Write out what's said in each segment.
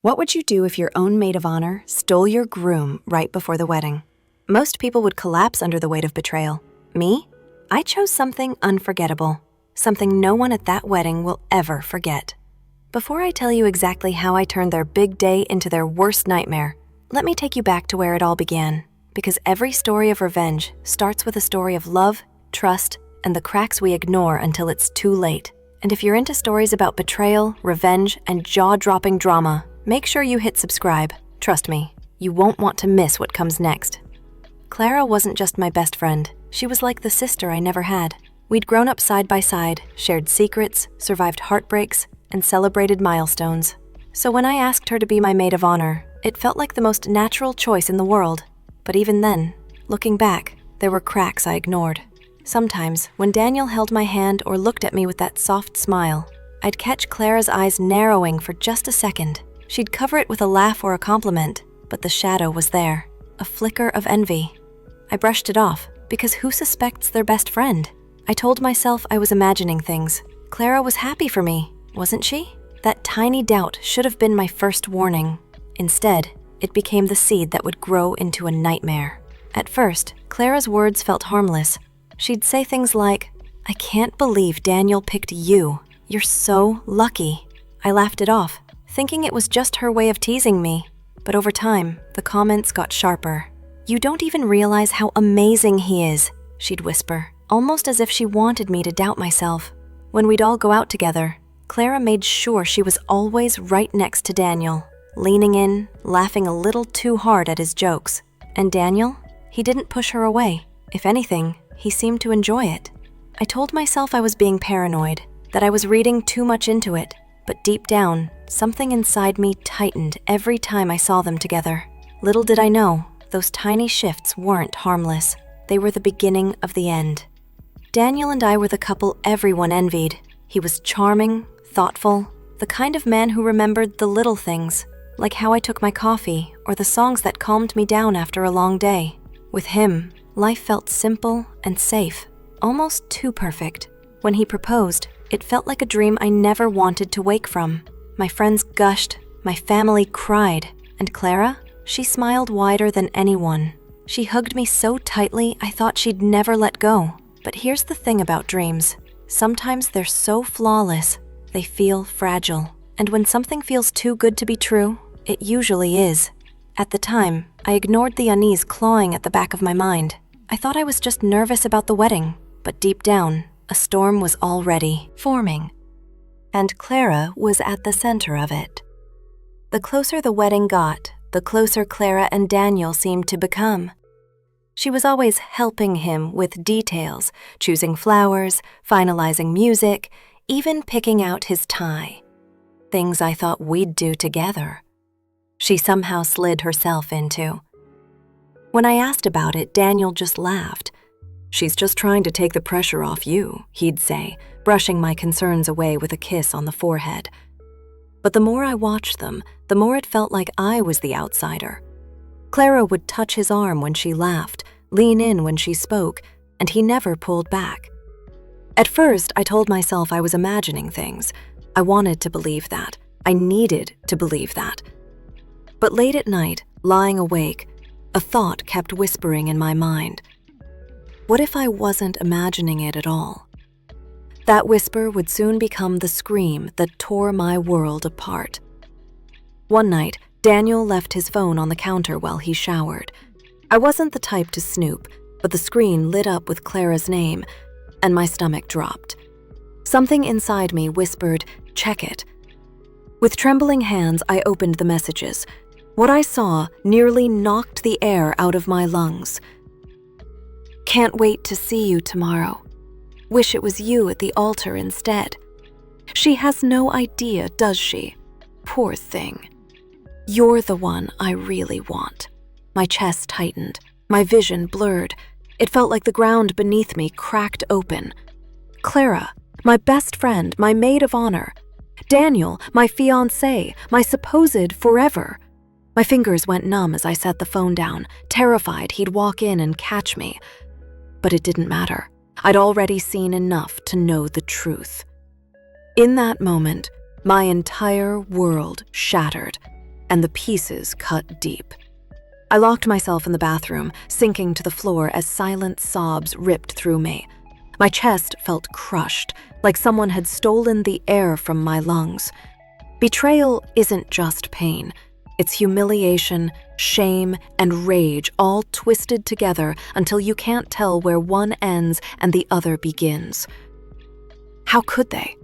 What would you do if your own maid of honor stole your groom right before the wedding? Most people would collapse under the weight of betrayal. Me? I chose something unforgettable, something no one at that wedding will ever forget. Before I tell you exactly how I turned their big day into their worst nightmare, let me take you back to where it all began, because every story of revenge starts with a story of love, trust, and the cracks we ignore until it's too late. And if you're into stories about betrayal, revenge, and jaw-dropping drama, make sure you hit subscribe. Trust me, you won't want to miss what comes next. Clara wasn't just my best friend. She was like the sister I never had. We'd grown up side by side, shared secrets, survived heartbreaks, and celebrated milestones. So when I asked her to be my maid of honor, it felt like the most natural choice in the world. But even then, looking back, there were cracks I ignored. Sometimes, when Daniel held my hand or looked at me with that soft smile, I'd catch Clara's eyes narrowing for just a second. She'd cover it with a laugh or a compliment, but the shadow was there, a flicker of envy. I brushed it off, because who suspects their best friend? I told myself I was imagining things. Clara was happy for me, wasn't she? That tiny doubt should have been my first warning. Instead, it became the seed that would grow into a nightmare. At first, Clara's words felt harmless. She'd say things like, "I can't believe Daniel picked you. You're so lucky." I laughed it off, thinking it was just her way of teasing me. But over time, the comments got sharper. "You don't even realize how amazing he is," she'd whisper, almost as if she wanted me to doubt myself. When we'd all go out together, Clara made sure she was always right next to Daniel, leaning in, laughing a little too hard at his jokes. And Daniel? He didn't push her away. If anything, he seemed to enjoy it. I told myself I was being paranoid, that I was reading too much into it, but deep down, something inside me tightened every time I saw them together. Little did I know, those tiny shifts weren't harmless. They were the beginning of the end. Daniel and I were the couple everyone envied. He was charming, thoughtful, the kind of man who remembered the little things, like how I took my coffee or the songs that calmed me down after a long day. With him, life felt simple and safe, almost too perfect. When he proposed, it felt like a dream I never wanted to wake from. My friends gushed, my family cried, and Clara, she smiled wider than anyone. She hugged me so tightly I thought she'd never let go. But here's the thing about dreams. Sometimes they're so flawless, they feel fragile. And when something feels too good to be true, it usually is. At the time, I ignored the unease clawing at the back of my mind. I thought I was just nervous about the wedding, but deep down, a storm was already forming. And Clara was at the center of it. The closer the wedding got, the closer Clara and Daniel seemed to become. She was always helping him with details, choosing flowers, finalizing music, even picking out his tie. Things I thought we'd do together. She somehow slid herself into. When I asked about it, Daniel just laughed. "She's just trying to take the pressure off you," he'd say, brushing my concerns away with a kiss on the forehead. But the more I watched them, the more it felt like I was the outsider. Clara would touch his arm when she laughed, lean in when she spoke, and he never pulled back. At first, I told myself I was imagining things. I wanted to believe that. I needed to believe that. But late at night, lying awake, a thought kept whispering in my mind. What if I wasn't imagining it at all? That whisper would soon become the scream that tore my world apart. One night, Daniel left his phone on the counter while he showered. I wasn't the type to snoop, but the screen lit up with Clara's name, and my stomach dropped. Something inside me whispered, "Check it." With trembling hands, I opened the messages. What I saw nearly knocked the air out of my lungs. "Can't wait to see you tomorrow. Wish it was you at the altar instead. She has no idea, does she? Poor thing. You're the one I really want." My chest tightened. My vision blurred. It felt like the ground beneath me cracked open. Clara, my best friend, my maid of honor. Daniel, my fiancé, my supposed forever. My fingers went numb as I set the phone down, terrified he'd walk in and catch me. But it didn't matter. I'd already seen enough to know the truth. In that moment, my entire world shattered. and the pieces cut deep. I locked myself in the bathroom, sinking to the floor as silent sobs ripped through me. My chest felt crushed, like someone had stolen the air from my lungs. Betrayal isn't just pain. It's humiliation, shame, and rage all twisted together until you can't tell where one ends and the other begins. How could they?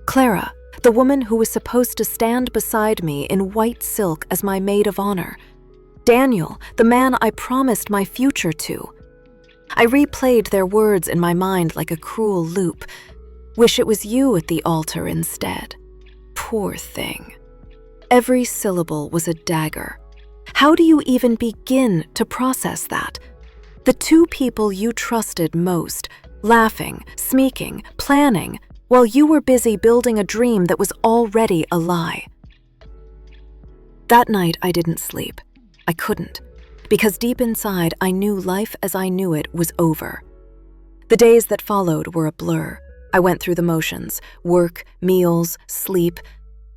Clara, the woman who was supposed to stand beside me in white silk as my maid of honor. Daniel, the man I promised my future to. I replayed their words in my mind like a cruel loop. Wish it was you at the altar instead. Poor thing. Every syllable was a dagger. How do you even begin to process that? The two people you trusted most, laughing, sneaking, planning, while you were busy building a dream that was already a lie. That night I didn't sleep. I couldn't, because deep inside I knew life as I knew it was over. The days that followed were a blur. I went through the motions, work, meals, sleep,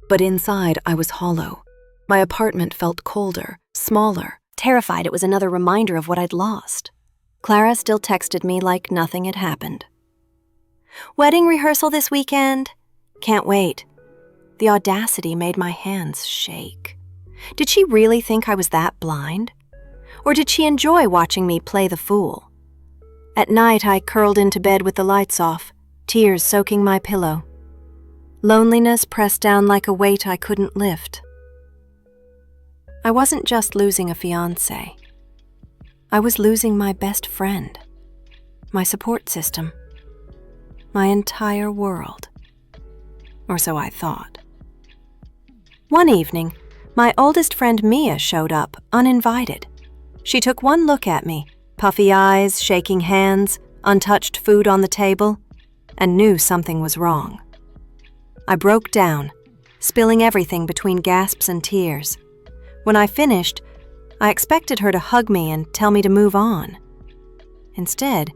but inside I was hollow. My apartment felt colder, smaller. Terrified it was another reminder of what I'd lost. Clara still texted me like nothing had happened. Wedding rehearsal this weekend? Can't wait. The audacity made my hands shake. Did she really think I was that blind? Or did she enjoy watching me play the fool? At night, I curled into bed with the lights off, tears soaking my pillow. Loneliness pressed down like a weight I couldn't lift. I wasn't just losing a fiancé. I was losing my best friend, my support system, my entire world. Or so I thought. One evening, my oldest friend Mia showed up, uninvited. She took one look at me, puffy eyes, shaking hands, untouched food on the table, and knew something was wrong. I broke down, spilling everything between gasps and tears. When I finished, I expected her to hug me and tell me to move on. Instead,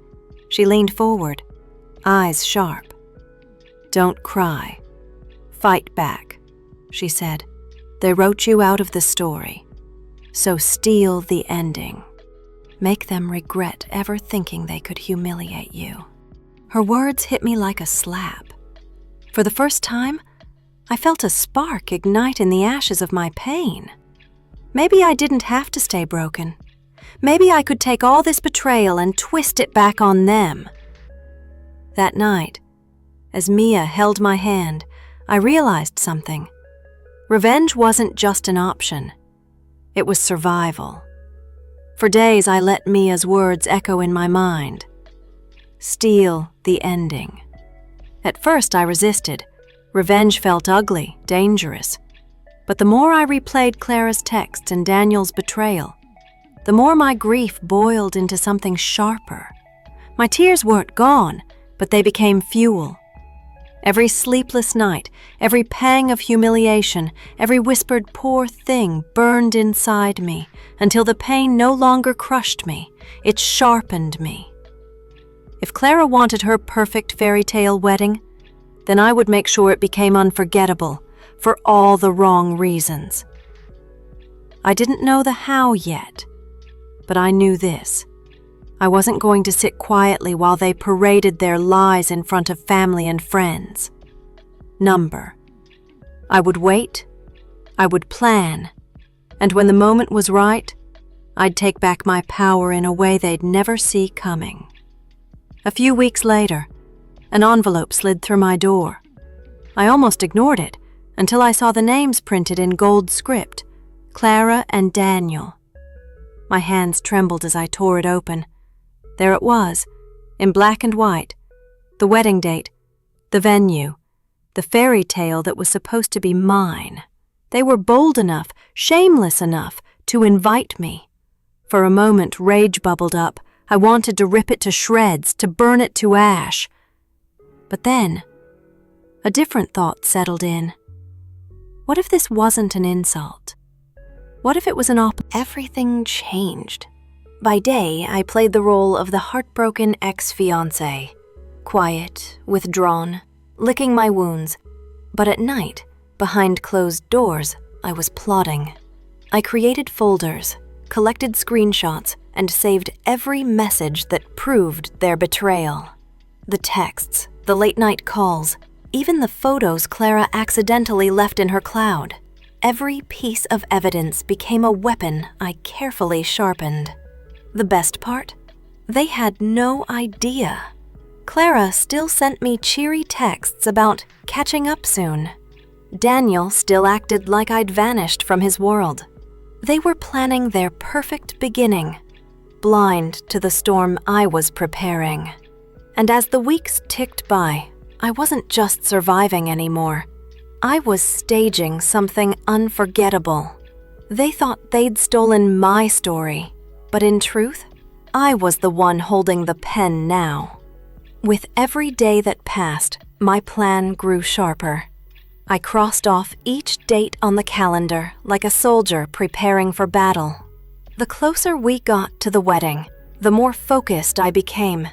she leaned forward, eyes sharp. "Don't cry. Fight back," she said. "They wrote you out of the story. So steal the ending. Make them regret ever thinking they could humiliate you." Her words hit me like a slap. For the first time, I felt a spark ignite in the ashes of my pain. Maybe I didn't have to stay broken. Maybe I could take all this betrayal and twist it back on them. That night, as Mia held my hand, I realized something. Revenge wasn't just an option. It was survival. For days, I let Mia's words echo in my mind. Steal the ending. At first, I resisted. Revenge felt ugly, dangerous. But the more I replayed Clara's texts and Daniel's betrayal, the more my grief boiled into something sharper. My tears weren't gone, but they became fuel. Every sleepless night, every pang of humiliation, every whispered poor thing burned inside me until the pain no longer crushed me, it sharpened me. If Clara wanted her perfect fairy tale wedding, then I would make sure it became unforgettable for all the wrong reasons. I didn't know the how yet, but I knew this. I wasn't going to sit quietly while they paraded their lies in front of family and friends. Number. I would wait, I would plan, and when the moment was right, I'd take back my power in a way they'd never see coming. A few weeks later, an envelope slid through my door. I almost ignored it until I saw the names printed in gold script, Clara and Daniel. My hands trembled as I tore it open. There it was, in black and white, the wedding date, the venue, the fairy tale that was supposed to be mine. They were bold enough, shameless enough, to invite me. For a moment, rage bubbled up. I wanted to rip it to shreds, to burn it to ash. But then, a different thought settled in. What if this wasn't an insult? What if it was Everything changed. By day, I played the role of the heartbroken ex-fiancé, quiet, withdrawn, licking my wounds. But at night, behind closed doors, I was plotting, I created folders, collected screenshots, and saved every message that proved their betrayal. The texts, the late-night calls, even the photos Clara accidentally left in her cloud. Every piece of evidence became a weapon I carefully sharpened. The best part? They had no idea. Clara still sent me cheery texts about catching up soon. Daniel still acted like I'd vanished from his world. They were planning their perfect beginning, blind to the storm I was preparing. And as the weeks ticked by, I wasn't just surviving anymore. I was staging something unforgettable. They thought they'd stolen my story, but in truth, I was the one holding the pen now. With every day that passed, my plan grew sharper. I crossed off each date on the calendar like a soldier preparing for battle. The closer we got to the wedding, the more focused I became.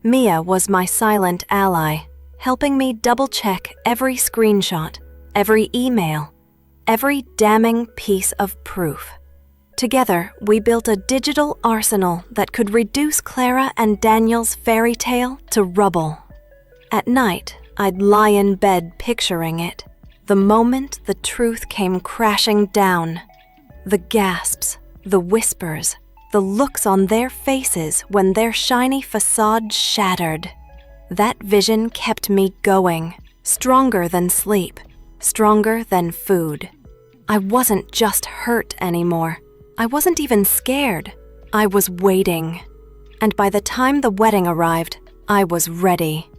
Mia was my silent ally, helping me double-check every screenshot, every email, every damning piece of proof. Together, we built a digital arsenal that could reduce Clara and Daniel's fairy tale to rubble. At night, I'd lie in bed picturing it. The moment the truth came crashing down. The gasps, the whispers, the looks on their faces when their shiny facade shattered. That vision kept me going, stronger than sleep, stronger than food. I wasn't just hurt anymore. I wasn't even scared. I was waiting. And by the time the wedding arrived, I was ready.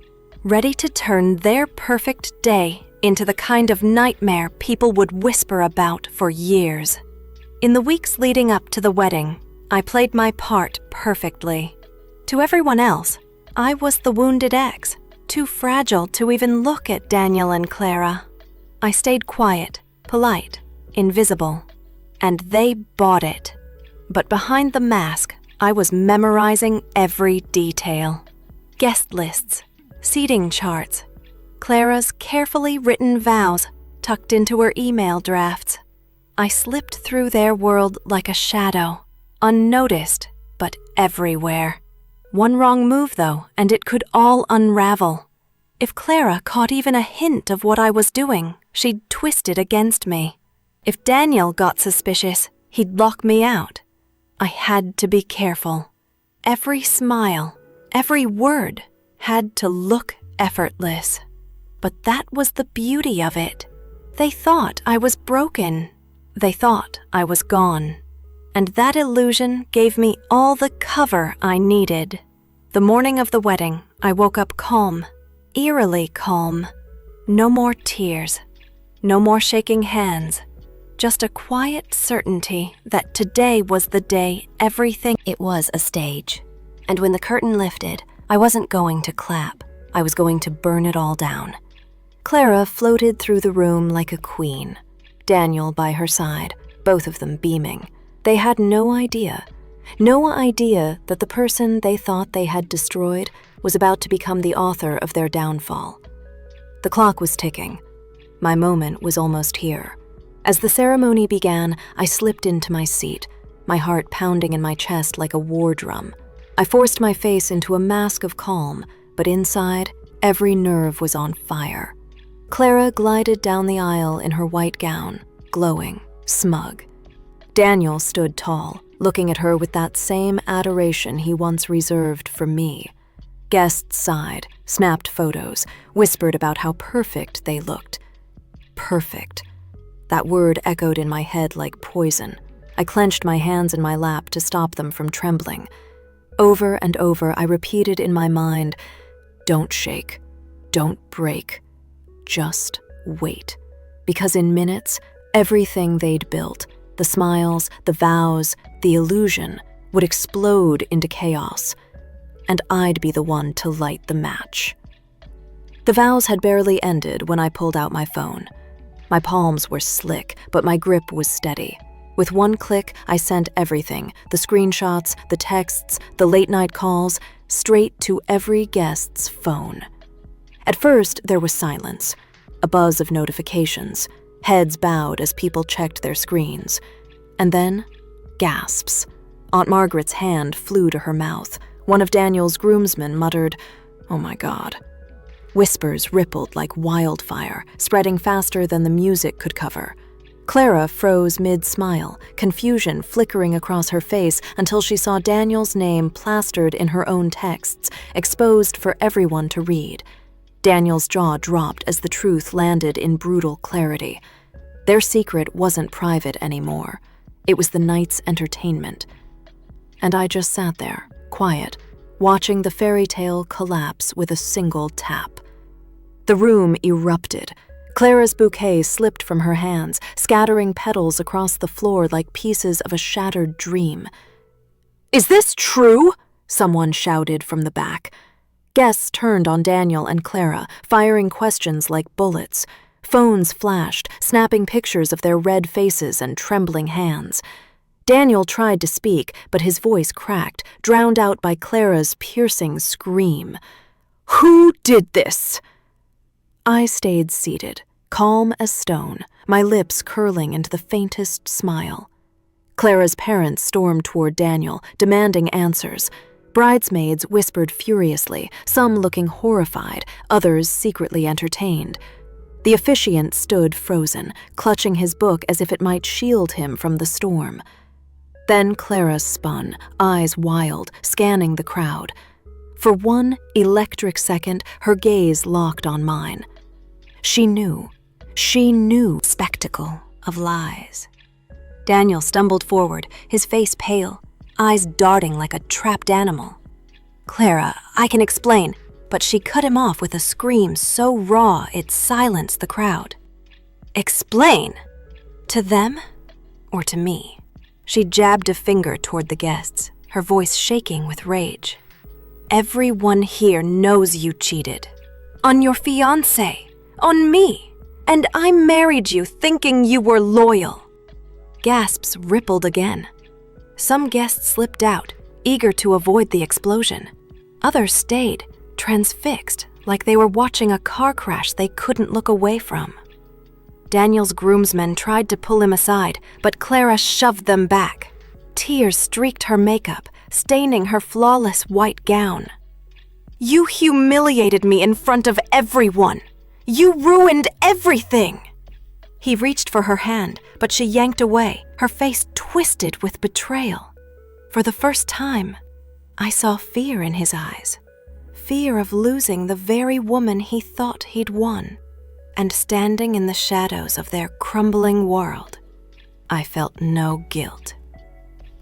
Ready to turn their perfect day into the kind of nightmare people would whisper about for years. In the weeks leading up to the wedding, I played my part perfectly. To everyone else, I was the wounded ex, too fragile to even look at Daniel and Clara. I stayed quiet, polite, invisible, and they bought it. But behind the mask, I was memorizing every detail. Guest lists, seating charts, Clara's carefully written vows tucked into her email drafts. I slipped through their world like a shadow, unnoticed, but everywhere. One wrong move, though, and it could all unravel. If Clara caught even a hint of what I was doing, she'd twist it against me. If Daniel got suspicious, he'd lock me out. I had to be careful. Every smile, every word had to look effortless. But that was the beauty of it. They thought I was broken. They thought I was gone. And that illusion gave me all the cover I needed. The morning of the wedding, I woke up calm, eerily calm. No more tears. No more shaking hands. Just a quiet certainty that today was the day everything... It was a stage. And when the curtain lifted, I wasn't going to clap. I was going to burn it all down. Clara floated through the room like a queen. Daniel by her side, both of them beaming. They had no idea that the person they thought they had destroyed was about to become the author of their downfall. The clock was ticking. My moment was almost here. As the ceremony began, I slipped into my seat, my heart pounding in my chest like a war drum. I forced my face into a mask of calm, but inside, every nerve was on fire. Clara glided down the aisle in her white gown, glowing, smug. Daniel stood tall, looking at her with that same adoration he once reserved for me. Guests sighed, snapped photos, whispered about how perfect they looked. Perfect. That word echoed in my head like poison. I clenched my hands in my lap to stop them from trembling. Over and over, I repeated in my mind, "Don't shake. Don't break. Just wait." Because in minutes, everything they'd built, the smiles, the vows, the illusion, would explode into chaos. And I'd be the one to light the match. The vows had barely ended when I pulled out my phone. My palms were slick, but my grip was steady. With one click, I sent everything, the screenshots, the texts, the late-night calls, straight to every guest's phone. At first, there was silence, a buzz of notifications, heads bowed as people checked their screens. And then, gasps. Aunt Margaret's hand flew to her mouth. One of Daniel's groomsmen muttered, "Oh my God." Whispers rippled like wildfire, spreading faster than the music could cover. Clara froze mid-smile, confusion flickering across her face until she saw Daniel's name plastered in her own texts, exposed for everyone to read. Daniel's jaw dropped as the truth landed in brutal clarity. Their secret wasn't private anymore. It was the night's entertainment. And I just sat there, quiet, watching the fairy tale collapse with a single tap. The room erupted. Clara's bouquet slipped from her hands, scattering petals across the floor like pieces of a shattered dream. "Is this true?" someone shouted from the back. Guests turned on Daniel and Clara, firing questions like bullets. Phones flashed, snapping pictures of their red faces and trembling hands. Daniel tried to speak, but his voice cracked, drowned out by Clara's piercing scream. "Who did this?" I stayed seated, calm as stone, my lips curling into the faintest smile. Clara's parents stormed toward Daniel, demanding answers. Bridesmaids whispered furiously, some looking horrified, others secretly entertained. The officiant stood frozen, clutching his book as if it might shield him from the storm. Then Clara spun, eyes wild, scanning the crowd. For one electric second, her gaze locked on mine. She knew spectacle of lies. Daniel stumbled forward, his face pale, eyes darting like a trapped animal. "Clara, I can explain," but she cut him off with a scream so raw it silenced the crowd. "Explain? To them or to me?" She jabbed a finger toward the guests, her voice shaking with rage. "Everyone here knows you cheated. On your fiancé, on me, and I married you thinking you were loyal." Gasps rippled again. Some guests slipped out, eager to avoid the explosion. Others stayed, transfixed, like they were watching a car crash they couldn't look away from. Daniel's groomsmen tried to pull him aside, but Clara shoved them back. Tears streaked her makeup, staining her flawless white gown. "You humiliated me in front of everyone. You ruined everything." He reached for her hand, but she yanked away, her face twisted with betrayal. For the first time, I saw fear in his eyes. Fear of losing the very woman he thought he'd won. And standing in the shadows of their crumbling world, I felt no guilt,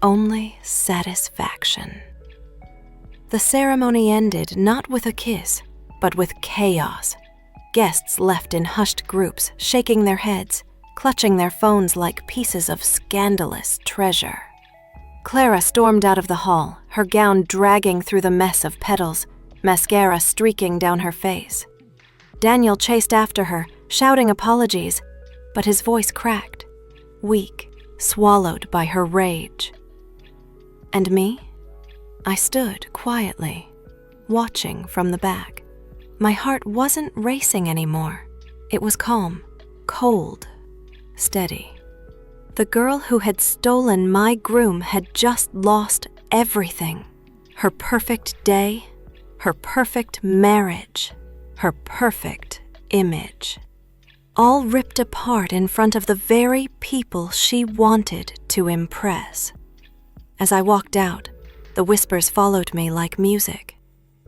only satisfaction. The ceremony ended not with a kiss, but with chaos. Guests left in hushed groups, shaking their heads, clutching their phones like pieces of scandalous treasure. Clara stormed out of the hall, her gown dragging through the mess of petals, mascara streaking down her face. Daniel chased after her, shouting apologies, but his voice cracked, weak, swallowed by her rage. And me? I stood quietly, watching from the back. My heart wasn't racing anymore. It was calm, cold, steady. The girl who had stolen my groom had just lost everything. Her perfect day, her perfect marriage, her perfect image. All ripped apart in front of the very people she wanted to impress. As I walked out, the whispers followed me like music.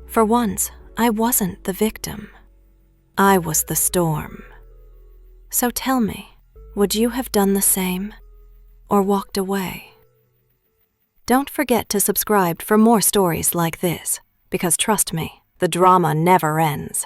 For once, I wasn't the victim. I was the storm. So tell me, would you have done the same or walked away? Don't forget to subscribe for more stories like this, because trust me, the drama never ends.